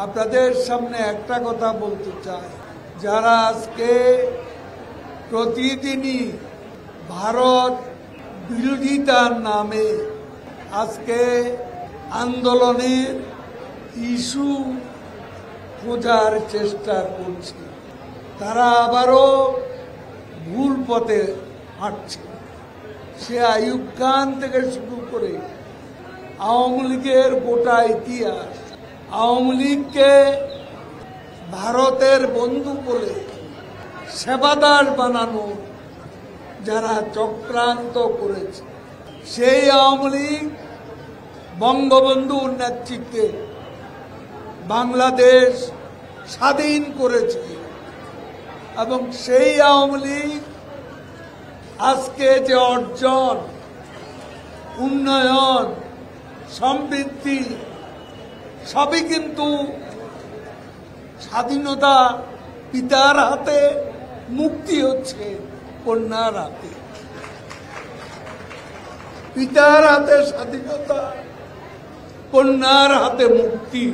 আপনাদের সামনে একটা কথা বলতে চাই, যারা আজকে প্রতিদিনই ভারত বিরোধিতার নামে আজকে আন্দোলনের ইস্যু খোঁজার চেষ্টা করছে, তারা আবারও ভুল পথে হাঁটছে। সে আইয়ুব খান থেকে শুরু করে আওয়ামী লীগের গোটা ইতিহাস, আওয়ামী লীগকে ভারতের বন্ধু বলে সেবাদার বানানো যারা চক্রান্ত করেছে, সেই আওয়ামী লীগ বঙ্গবন্ধুর নেতৃত্বে বাংলাদেশ স্বাধীন করেছে এবং সেই আওয়ামী লীগ আজকে যে অর্জন, উন্নয়ন, সমৃদ্ধি সবই কিন্তু স্বাধীনতা পিতার হাতে, মুক্তি হচ্ছে কন্যার হাতে। পিতার হাতে স্বাধীনতা, কন্যার হাতে মুক্তি,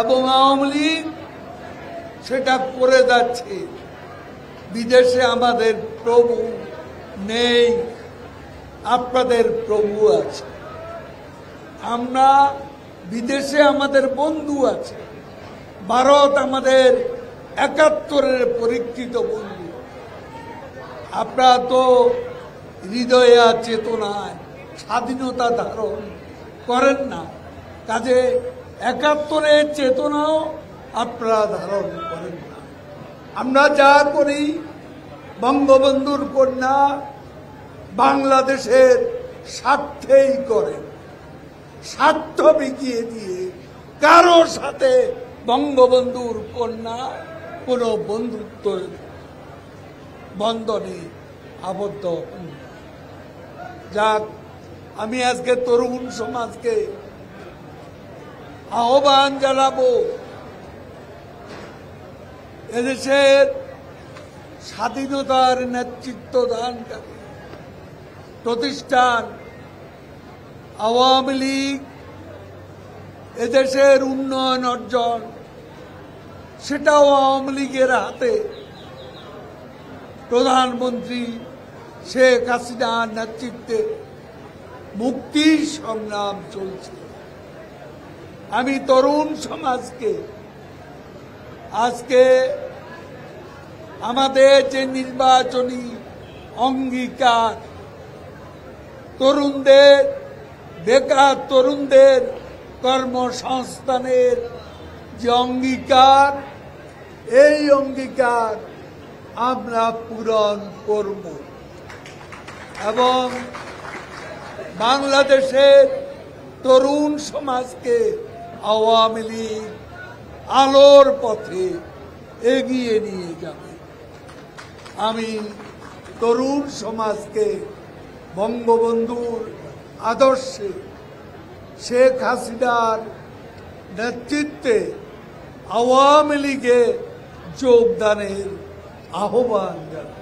এবং আওয়ামী লীগ সেটা করে যাচ্ছে। বিদেশে আমাদের প্রভু নেই, আপনাদের প্রভু আছে। আমরা বিদেশে আমাদের বন্ধু আছে। ভারত আমাদের ৭১-এর পরীক্ষিত বন্ধু। আপনারা তো হৃদয়ে চেতনায় স্বাধীনতা ধারণ করেন না, কাজে ৭১-এর চেতনাও আপনারা ধারণ করেন না। আমরা যা করি বঙ্গবন্ধুর কন্যা বাংলাদেশের স্বার্থেই করেন। স্বার্থ বিকিয়ে দিয়ে কারো সাথে বঙ্গবন্ধুর কন্যা কোনো বন্ধুত্ব বন্ধনে আবদ্ধ হন। যাক, আমি আজকে তরুণ সমাজকে আহ্বান জানাবো, এদেশের স্বাধীনতার নেতৃত্ব দানকারী প্রতিষ্ঠান আওয়ামী লীগ, এদেশের উন্নয়ন অর্জন সেটাও আওয়ামী লীগের হাতে। প্রধানমন্ত্রী শেখ হাসিনার নেতৃত্বে মুক্তির সংগ্রাম চলছে। আমি তরুণ সমাজকে আজকে আমাদের যে নির্বাচনী অঙ্গীকার, তরুণদের, বেকার তরুণদের কর্মসংস্থানের যে অঙ্গীকার, এই অঙ্গীকার আমরা পূরণ করব এবং বাংলাদেশের তরুণ সমাজকে আওয়ামী লীগ আলোর পথে এগিয়ে নিয়ে যাবে। আমি তরুণ সমাজকে বঙ্গবন্ধুর আদর্শে, শেখ হাসিনার নেতৃত্বে আওয়ামী লীগে যোগদানের আহ্বান জানাই।